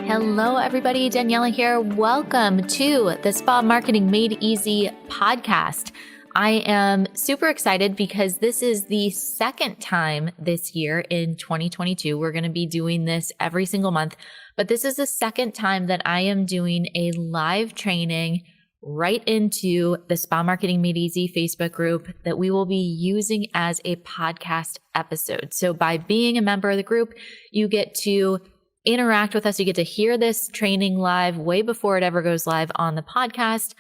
Hello, everybody. Daniela here. Welcome to the Spa Marketing Made Easy podcast. I am super excited because this is the second time this year in 2022. We're going to be doing this every single month, but this is the second time that I am doing a live training right into the Spa Marketing Made Easy Facebook group that we will be using as a podcast episode. So by being a member of the group, you get to interact with us. You get to hear this training live way before it ever goes live on the podcast.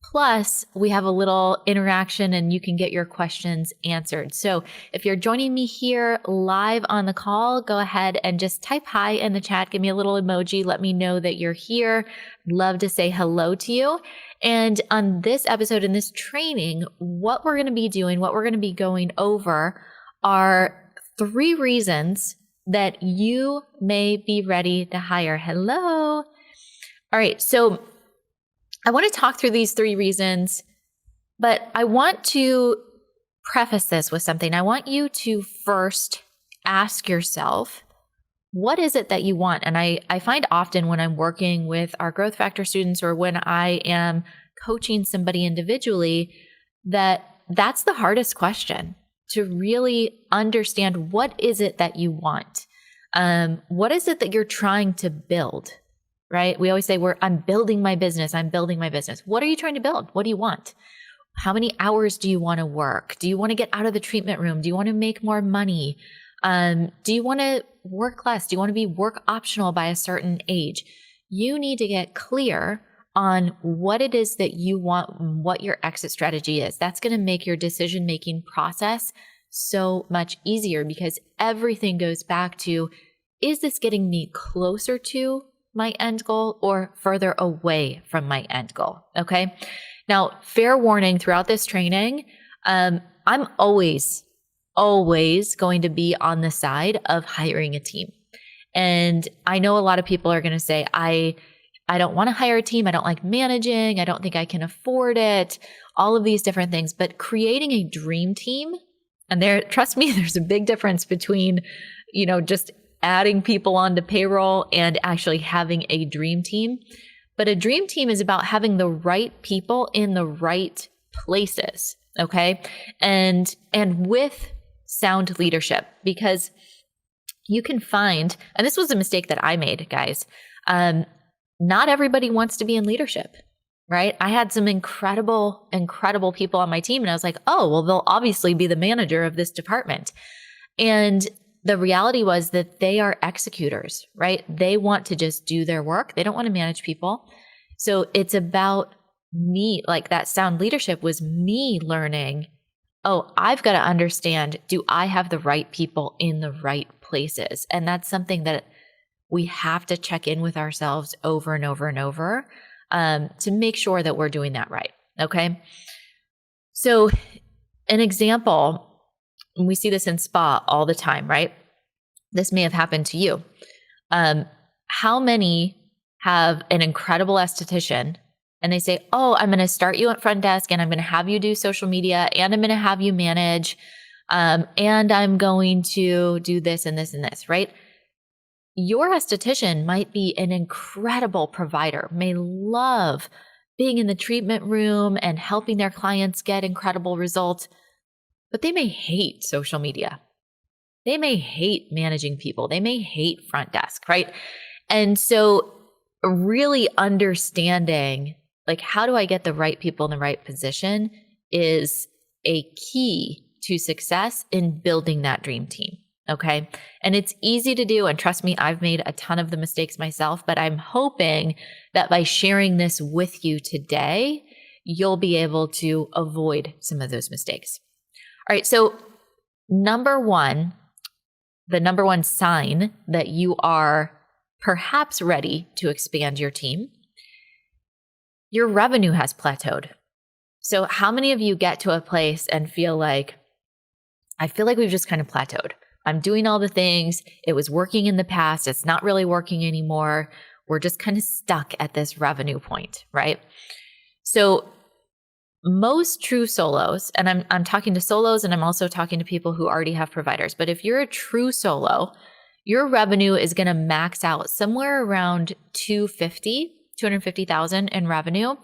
Plus, we have a little interaction and you can get your questions answered. So if you're joining me here live on the call, go ahead and just type hi in the chat. Give me a little emoji. Let me know that you're here. Love to say hello to you. And on this episode, in this training, what we're going to be doing, what we're going to be going over are 3 reasons that you may be ready to hire. Hello. All right. So I want to talk through these 3 reasons, but I want to preface this with something. I want you to first ask yourself, what is it that you want? And I find often when I'm working with our Growth Factor students or when I am coaching somebody individually, that's the hardest question, to really understand what is it that you want. What is it that you're trying to build, right? We always say I'm building my business. I'm building my business. What are you trying to build? What do you want? How many hours do you want to work? Do you want to get out of the treatment room? Do you want to make more money? Do you want to work less? Do you want to be work optional by a certain age? You need to get clear on what it is that you want, what your exit strategy is. That's going to make your decision-making process so much easier because everything goes back to, is this getting me closer to my end goal or further away from my end goal? Okay. Now, fair warning throughout this training, I'm always going to be on the side of hiring a team. And I know a lot of people are going to say, I don't want to hire a team. I don't like managing. I don't think I can afford it. All of these different things, but creating a dream team, and trust me, there's a big difference between, just adding people onto payroll and actually having a dream team. But a dream team is about having the right people in the right places. Okay. And with sound leadership, because you can find, and this was a mistake that I made, guys. Not everybody wants to be in leadership, right? I had some incredible people on my team, and I was like, oh, well, they'll obviously be the manager of this department. And the reality was that they are executors, right? They want to just do their work. They don't want to manage people. So it's about me, like that sound leadership was me learning, oh, I've got to understand, do I have the right people in the right places? And that's something that we have to check in with ourselves over and over and over to make sure that we're doing that right. Okay. So an example, and we see this in spa all the time, right? This may have happened to you. How many have an incredible esthetician and they say, oh, I'm going to start you at front desk and I'm going to have you do social media and I'm going to have you manage and I'm going to do this and this and this, right? Your esthetician might be an incredible provider, may love being in the treatment room and helping their clients get incredible results, but they may hate social media. They may hate managing people. They may hate front desk, right? And so really understanding, like, how do I get the right people in the right position is a key to success in building that dream team. Okay. And it's easy to do. And trust me, I've made a ton of the mistakes myself, but I'm hoping that by sharing this with you today, you'll be able to avoid some of those mistakes. All right. So the number one sign that you are perhaps ready to expand your team, your revenue has plateaued. So how many of you get to a place and feel like, I feel like we've just kind of plateaued. I'm doing all the things. It was working in the past. It's not really working anymore. We're just kind of stuck at this revenue point, right? So most true solos, and I'm talking to solos and I'm also talking to people who already have providers, but if you're a true solo, your revenue is going to max out somewhere around 250,000 in revenue.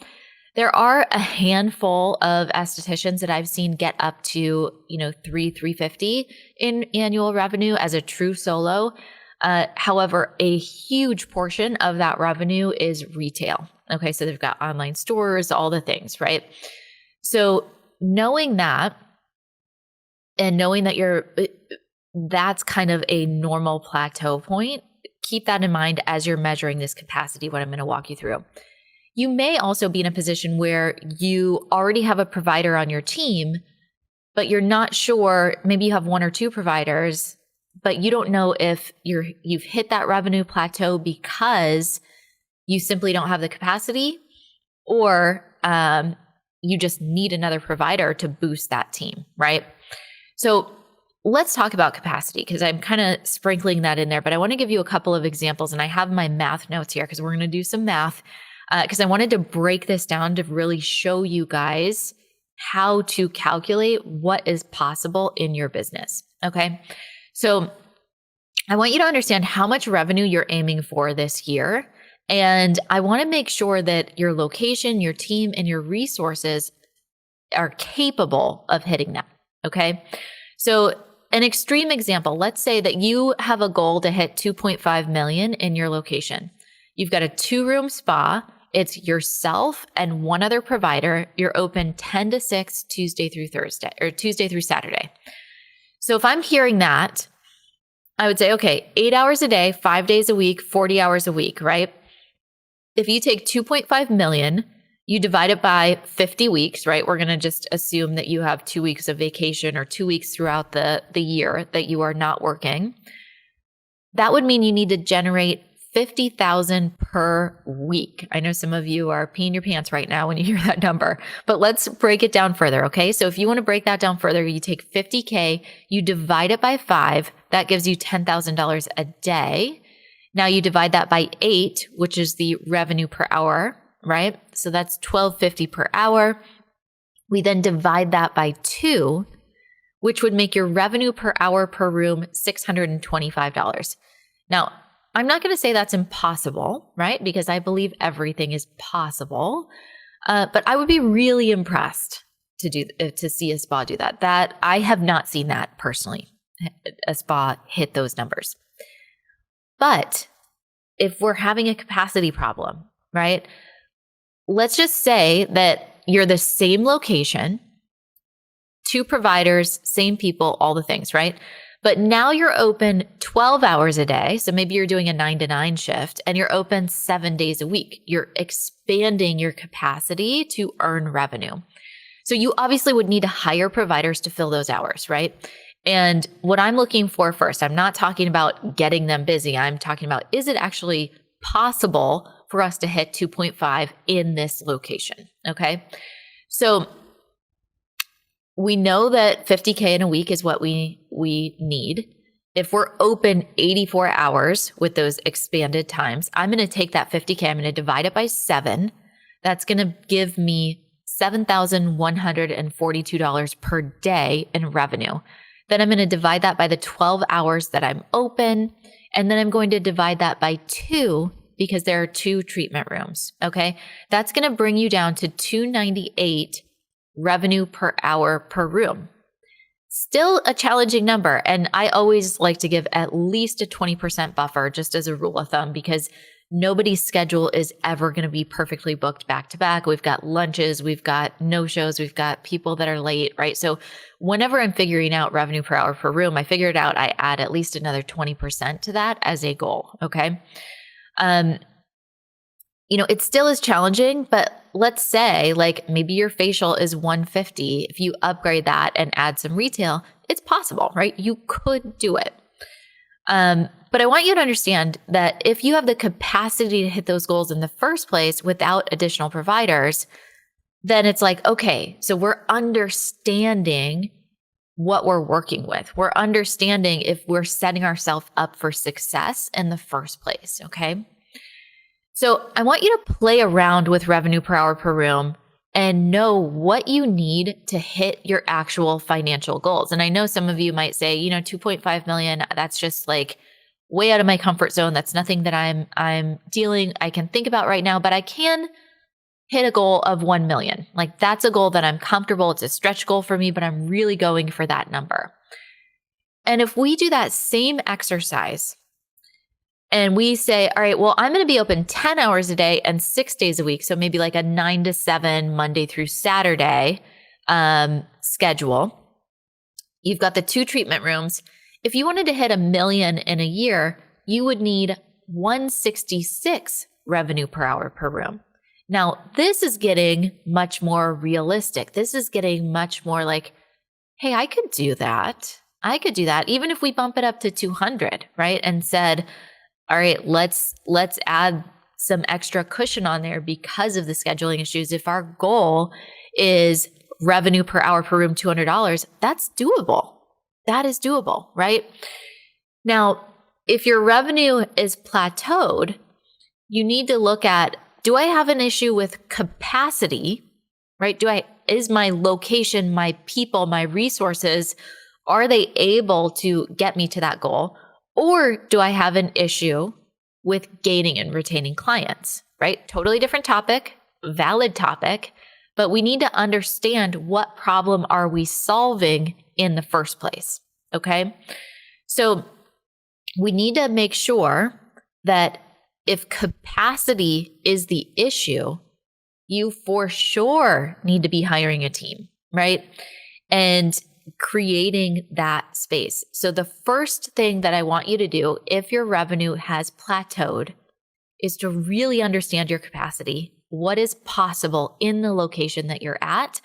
There are a handful of estheticians that I've seen get up to, 350 in annual revenue as a true solo. However, a huge portion of that revenue is retail. Okay. So they've got online stores, all the things, right? So knowing that and knowing that that's kind of a normal plateau point, keep that in mind as you're measuring this capacity, what I'm going to walk you through. You may also be in a position where you already have a provider on your team, but you're not sure, maybe you have one or two providers, but you don't know if you've hit that revenue plateau because you simply don't have the capacity, or you just need another provider to boost that team, right? So let's talk about capacity, because I'm kind of sprinkling that in there, but I want to give you a couple of examples, and I have my math notes here because we're going to do some math, because I wanted to break this down to really show you guys how to calculate what is possible in your business. Okay. So I want you to understand how much revenue you're aiming for this year. And I want to make sure that your location, your team, and your resources are capable of hitting that. Okay. So an extreme example, let's say that you have a goal to hit 2.5 million in your location. You've got a 2-room spa. It's yourself and one other provider. You're open 10 to 6 Tuesday through Saturday. So if I'm hearing that, I would say, okay, 8 hours a day, 5 days a week, 40 hours a week, right? If you take 2.5 million, you divide it by 50 weeks, right? We're going to just assume that you have 2 weeks of vacation or 2 weeks throughout the year that you are not working. That would mean you need to generate 50,000 per week. I know some of you are peeing your pants right now when you hear that number, but let's break it down further. Okay. So if you want to break that down further, you take 50K, you divide it by 5, that gives you $10,000 a day. Now you divide that by 8, which is the revenue per hour, right? So that's $12.50 per hour. We then divide that by 2, which would make your revenue per hour per room $625. Now, I'm not going to say that's impossible, right? Because I believe everything is possible. But I would be really impressed to see a spa do that. That I have not seen that personally, a spa hit those numbers. But if we're having a capacity problem, right? Let's just say that you're the same location, 2 providers, same people, all the things, right? But now you're open 12 hours a day. So maybe you're doing a 9 to 9 shift and you're open 7 days a week. You're expanding your capacity to earn revenue. So you obviously would need to hire providers to fill those hours, right? And what I'm looking for first, I'm not talking about getting them busy. I'm talking about, is it actually possible for us to hit 2.5 in this location? Okay. So we know that 50K in a week is what we need. If we're open 84 hours with those expanded times, I'm going to take that 50K, I'm going to divide it by 7. That's going to give me $7,142 per day in revenue. Then I'm going to divide that by the 12 hours that I'm open. And then I'm going to divide that by 2 because there are 2 treatment rooms. Okay. That's going to bring you down to $298 revenue per hour per room. Still a challenging number. And I always like to give at least a 20% buffer just as a rule of thumb, because nobody's schedule is ever going to be perfectly booked back to back. We've got lunches, we've got no-shows, we've got people that are late, right? So whenever I'm figuring out revenue per hour per room, I figure it out, I add at least another 20% to that as a goal. Okay. It still is challenging, but let's say like maybe your facial is $150. If you upgrade that and add some retail, it's possible, right? You could do it. But I want you to understand that if you have the capacity to hit those goals in the first place without additional providers, then it's like, okay, so we're understanding what we're working with. We're understanding if we're setting ourselves up for success in the first place. Okay. So I want you to play around with revenue per hour per room and know what you need to hit your actual financial goals. And I know some of you might say, 2.5 million, that's just like way out of my comfort zone. That's nothing that I can think about right now, but I can hit a goal of 1 million. Like that's a goal that I'm comfortable. It's a stretch goal for me, but I'm really going for that number. And if we do that same exercise and we say, all right, well, I'm going to be open 10 hours a day and 6 days a week. So maybe like a 9 to 7 Monday through Saturday schedule. You've got the 2 treatment rooms. If you wanted to hit 1 million in a year, you would need 166 revenue per hour per room. Now, this is getting much more realistic. This is getting much more like, hey, I could do that. I could do that. Even if we bump it up to 200, right? And said, all right, let's add some extra cushion on there because of the scheduling issues. If our goal is revenue per hour per room, $200, that's doable. That is doable, right? Now, if your revenue is plateaued, you need to look at, do I have an issue with capacity, right? Is my location, my people, my resources, are they able to get me to that goal? Or do I have an issue with gaining and retaining clients, right? Totally different topic, valid topic, but we need to understand what problem are we solving in the first place, okay? So we need to make sure that if capacity is the issue, you for sure need to be hiring a team, right? And creating that space. So the first thing that I want you to do if your revenue has plateaued is to really understand your capacity, what is possible in the location that you're at,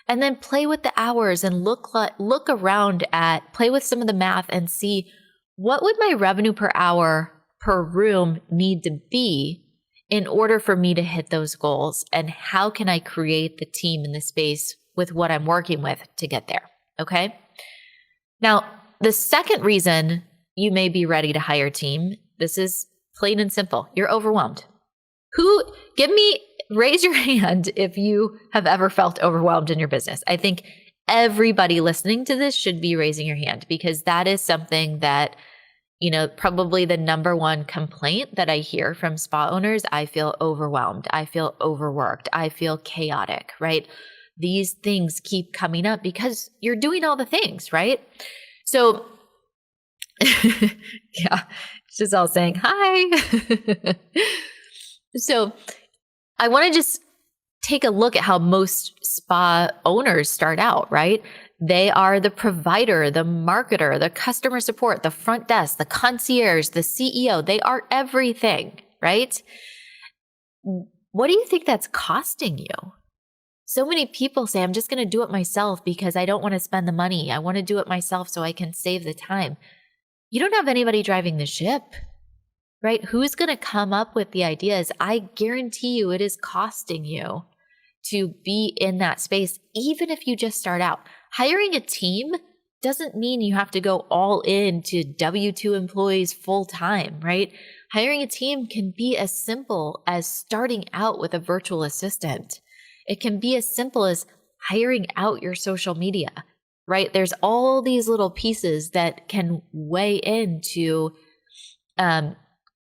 and then play with the hours and look around at, play with some of the math and see what would my revenue per hour per room need to be in order for me to hit those goals, and how can I create the team in the space with what I'm working with to get there. Okay. Now, the second reason you may be ready to hire a team, this is plain and simple. You're overwhelmed. Raise your hand if you have ever felt overwhelmed in your business. I think everybody listening to this should be raising your hand, because that is something that, probably the number one complaint that I hear from spa owners. I feel overwhelmed. I feel overworked. I feel chaotic, right? These things keep coming up because you're doing all the things, right? So yeah, she's all saying hi. So I want to just take a look at how most spa owners start out, right? They are the provider, the marketer, the customer support, the front desk, the concierge, the CEO. They are everything, right? What do you think that's costing you? So many people say, I'm just going to do it myself because I don't want to spend the money. I want to do it myself so I can save the time. You don't have anybody driving the ship, right? Who's going to come up with the ideas? I guarantee you it is costing you to be in that space, even if you just start out. Hiring a team doesn't mean you have to go all in to W-2 employees full time, right? Hiring a team can be as simple as starting out with a virtual assistant. It can be as simple as hiring out your social media, right? There's all these little pieces that can weigh into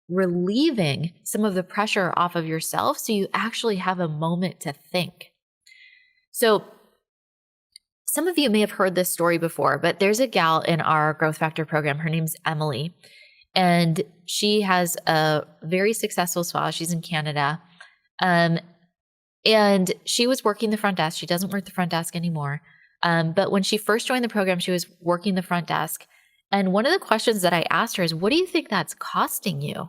relieving some of the pressure off of yourself so you actually have a moment to think. So some of you may have heard this story before, but there's a gal in our Growth Factor program. Her name's Emily, and she has a very successful spa. She's in Canada. And she was working the front desk. She doesn't work the front desk anymore. But when she first joined the program, she was working the front desk. And one of the questions that I asked her is, what do you think that's costing you?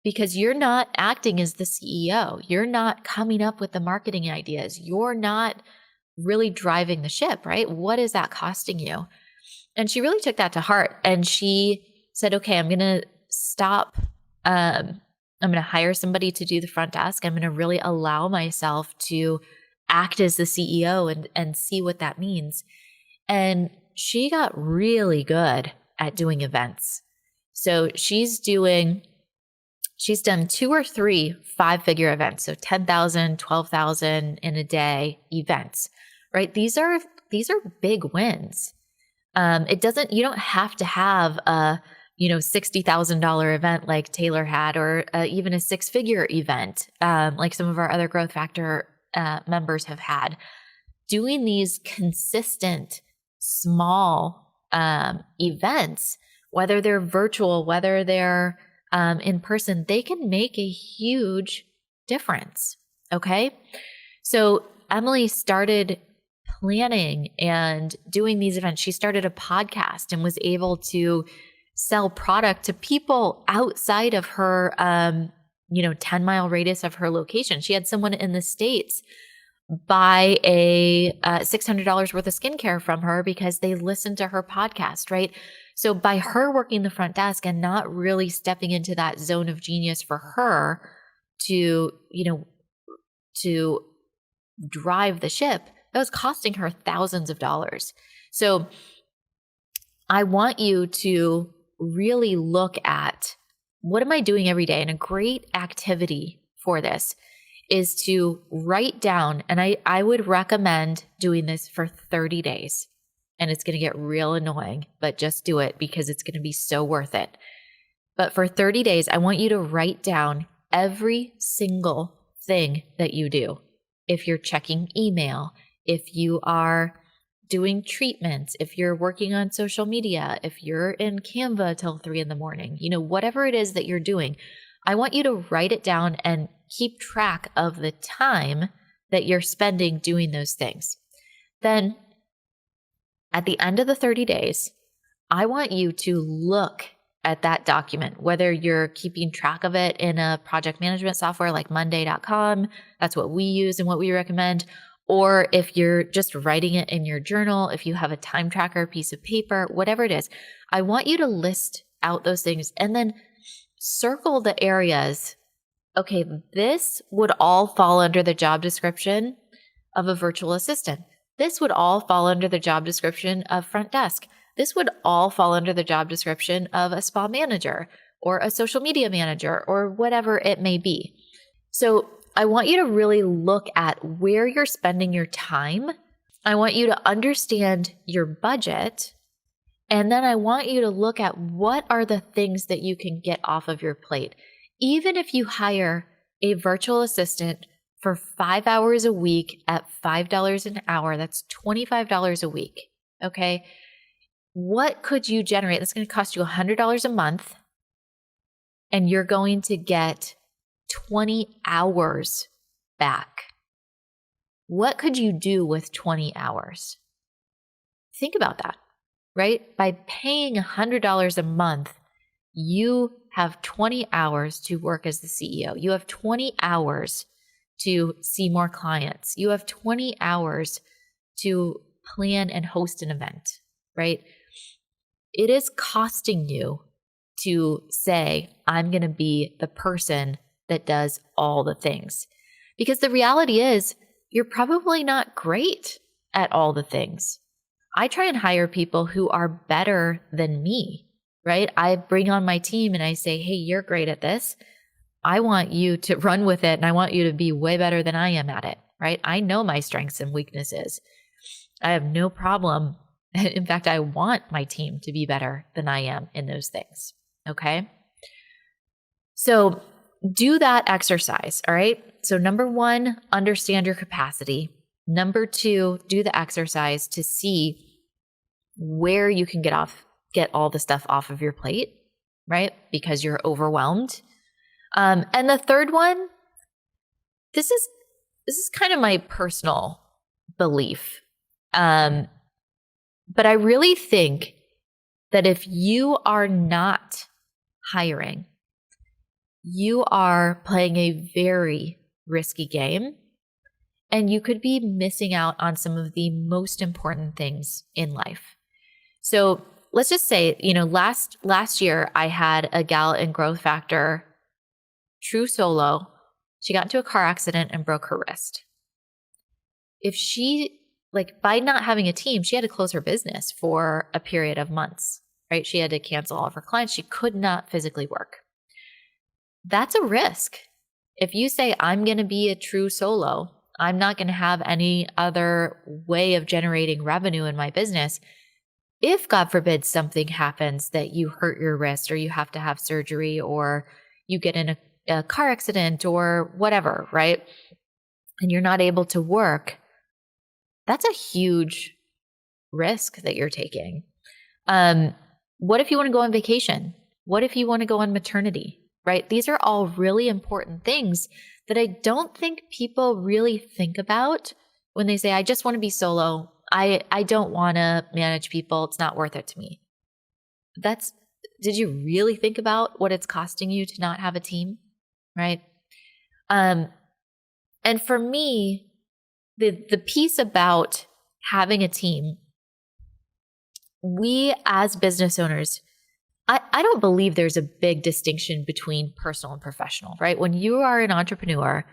Because you're not acting as the CEO. You're not coming up with the marketing ideas. You're not really driving the ship, right? What is that costing you? And she really took that to heart. And she said, okay, I'm going to stop. I'm going to hire somebody to do the front desk. I'm going to really allow myself to act as the CEO and see what that means. And she got really good at doing events. So she's done 2 or 3 5-figure events. So 10,000, 12,000 in a day events, right? These are big wins. You don't have to have a $60,000 event like Taylor had, or even a six-figure event like some of our other Growth Factor members have had. Doing these consistent small events, whether they're virtual, whether they're in person, they can make a huge difference. Okay. So Emily started planning and doing these events. She started a podcast and was able to sell product to people outside of her, 10-mile radius of her location. She had someone in the States buy a $600 worth of skincare from her because they listened to her podcast, right? So by her working the front desk and not really stepping into that zone of genius for her to drive the ship, that was costing her thousands of dollars. So I want you to really look at, what am I doing every day? And a great activity for this is to write down, and I would recommend doing this for 30 days. And it's going to get real annoying, but just do it because it's going to be so worth it. But for 30 days, I want you to write down every single thing that you do. If you're checking email, if you are doing treatments, if you're working on social media, if you're in Canva till 3 a.m, whatever it is that you're doing, I want you to write it down and keep track of the time that you're spending doing those things. Then at the end of the 30 days, I want you to look at that document, whether you're keeping track of it in a project management software like monday.com, that's what we use and what we recommend, or if you're just writing it in your journal, if you have a time tracker, piece of paper, whatever it is, I want you to list out those things and then circle the areas. Okay, this would all fall under the job description of a virtual assistant. This would all fall under the job description of front desk. This would all fall under the job description of a spa manager or a social media manager or whatever it may be. So I want you to really look at where you're spending your time. I want you to understand your budget. And then I want you to look at what are the things that you can get off of your plate. Even if you hire a virtual assistant for 5 hours a week at $5 an hour, that's $25 a week. Okay. What could you generate? That's going to cost you $100 a month, and you're going to get 20 hours back. What could you do with 20 hours? Think about that, right? By paying $100 a month, you have 20 hours to work as the CEO. You have 20 hours to see more clients. You have 20 hours to plan and host an event, right? It is costing you to say, I'm going to be the person that does all the things. Because the reality is, you're probably not great at all the things. I try and hire people who are better than me, right? I bring on my team and I say, hey, you're great at this. I want you to run with it and I want you to be way better than I am at it, right? I know my strengths and weaknesses. I have no problem. In fact, I want my team to be better than I am in those things. Okay. So do that exercise. All right. So number one, understand your capacity. Number two, do the exercise to see where you can get all the stuff off of your plate, right? Because you're overwhelmed. And the third one, this is kind of my personal belief. But I really think that if you are not hiring, you are playing a very risky game, and you could be missing out on some of the most important things in life. So let's just say, last year I had a gal in Growth Factor, true solo. She got into a car accident and broke her wrist. If she, by not having a team, she had to close her business for a period of months, right? She had to cancel all of her clients. She could not physically work. That's a risk. If you say, I'm going to be a true solo, I'm not going to have any other way of generating revenue in my business, if God forbid something happens that you hurt your wrist or you have to have surgery or you get in a car accident or whatever, right? And you're not able to work, that's a huge risk that you're taking. What if you want to go on vacation? What if you want to go on maternity, right? These are all really important things that I don't think people really think about when they say, I just want to be solo. I don't want to manage people. It's not worth it to me. Did you really think about what it's costing you to not have a team, right? And for me, the piece about having a team, we as business owners, I don't believe there's a big distinction between personal and professional, right? When you are an entrepreneur,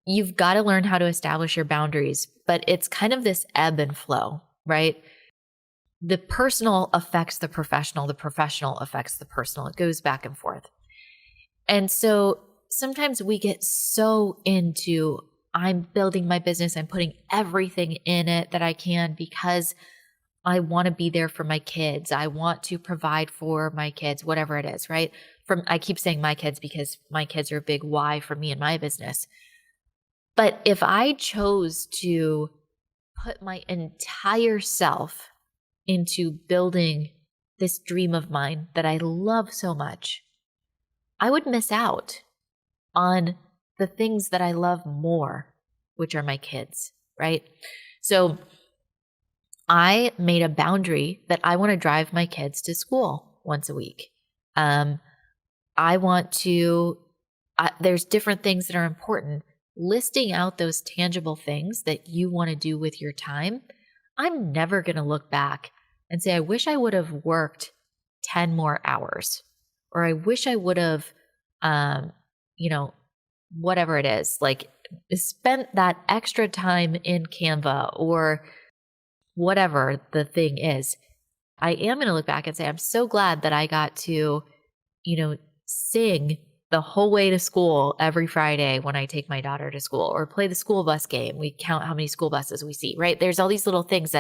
you've got to learn how to establish your boundaries, but it's kind of this ebb and flow, right? The personal affects the professional affects the personal. It goes back and forth. And so sometimes we get so into, I'm building my business, I'm putting everything in it that I can because I want to be there for my kids. I want to provide for my kids, whatever it is, right? I keep saying my kids because my kids are a big why for me and my business. But if I chose to put my entire self into building this dream of mine that I love so much, I would miss out on the things that I love more, which are my kids, right? So I made a boundary that I want to drive my kids to school once a week. I want to, there's different things that are important. Listing out those tangible things that you want to do with your time. I'm never going to look back and say, I wish I would have worked 10 more hours, or I wish I would have, whatever it is, like spent that extra time in Canva or whatever the thing is. I am going to look back and say, I'm so glad that I got to, sing the whole way to school every Friday when I take my daughter to school, or play the school bus game. We count how many school buses we see, right? There's all these little things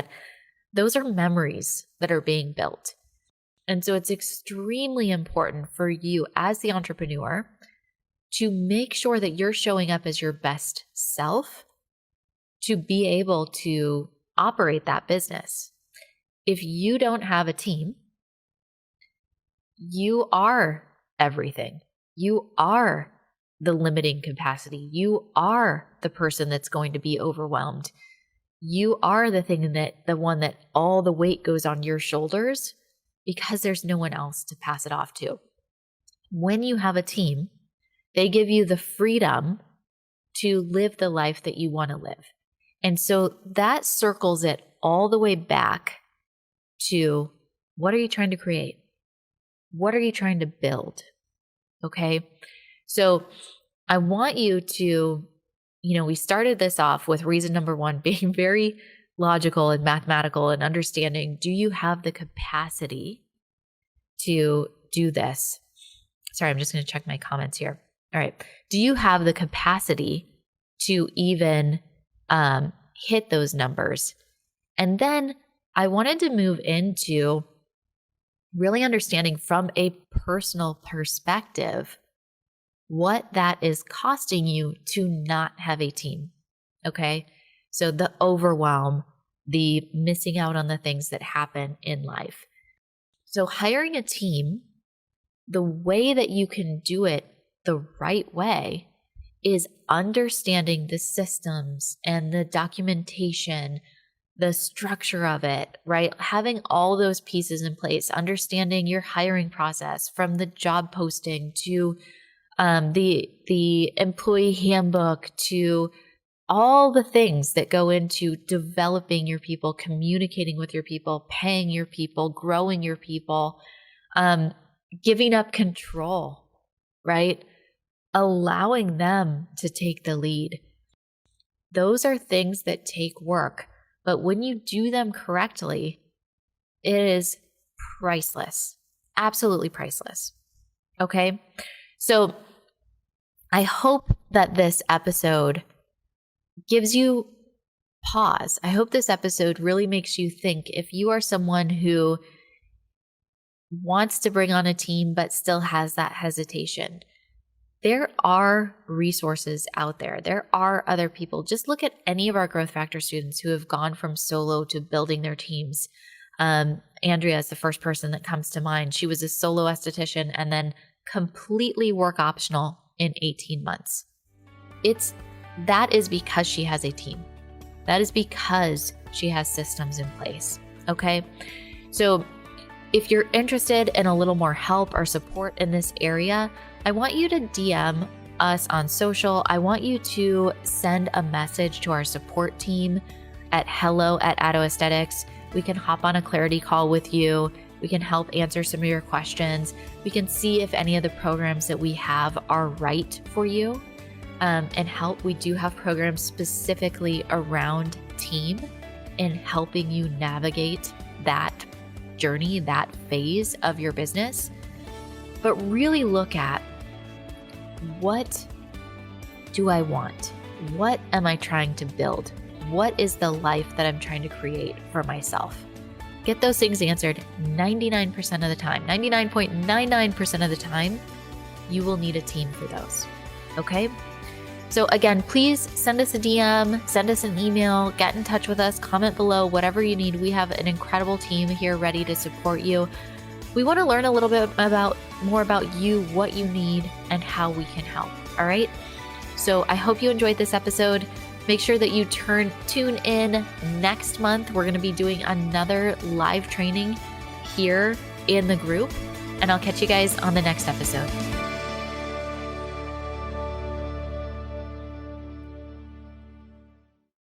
those are memories that are being built. And so it's extremely important for you as the entrepreneur to make sure that you're showing up as your best self to be able to operate that business. If you don't have a team, you are everything. You are the limiting capacity. You are the person that's going to be overwhelmed. You are the one that all the weight goes on your shoulders because there's no one else to pass it off to. When you have a team, they give you the freedom to live the life that you want to live. And so that circles it all the way back to, what are you trying to create? What are you trying to build? Okay. So I want you to, we started this off with reason number one being very logical and mathematical and understanding, do you have the capacity to do this? Sorry, I'm just going to check my comments here. All right. Do you have the capacity to even hit those numbers? And then I wanted to move into really understanding from a personal perspective what that is costing you to not have a team. Okay. So the overwhelm, the missing out on the things that happen in life. So hiring a team, the way that you can do it the right way is understanding the systems and the documentation, the structure of it, right? Having all those pieces in place, understanding your hiring process from the job posting to the employee handbook to all the things that go into developing your people, communicating with your people, paying your people, growing your people, giving up control, right? Allowing them to take the lead. Those are things that take work. But when you do them correctly, it is priceless, absolutely priceless. Okay. So I hope that this episode gives you pause. I hope this episode really makes you think. If you are someone who wants to bring on a team but still has that hesitation, there are resources out there. There are other people. Just look at any of our Growth Factor students who have gone from solo to building their teams. Andrea is the first person that comes to mind. She was a solo esthetician and then completely work optional in 18 months. That is because she has a team. That is because she has systems in place. Okay. So if you're interested in a little more help or support in this area, I want you to DM us on social. I want you to send a message to our support team at hello@AddoAesthetics. We can hop on a clarity call with you. We can help answer some of your questions. We can see if any of the programs that we have are right for you and help. We do have programs specifically around team and helping you navigate that journey, that phase of your business. But really look at, what do I want? What am I trying to build? What is the life that I'm trying to create for myself? Get those things answered 99% of the time. 99.99% of the time, you will need a team for those. Okay? So again, please send us a DM, send us an email, get in touch with us, comment below, whatever you need. We have an incredible team here ready to support you. We want to learn a little bit more about you, what you need, and how we can help. All right? So I hope you enjoyed this episode. Make sure that you tune in next month. We're going to be doing another live training here in the group, and I'll catch you guys on the next episode.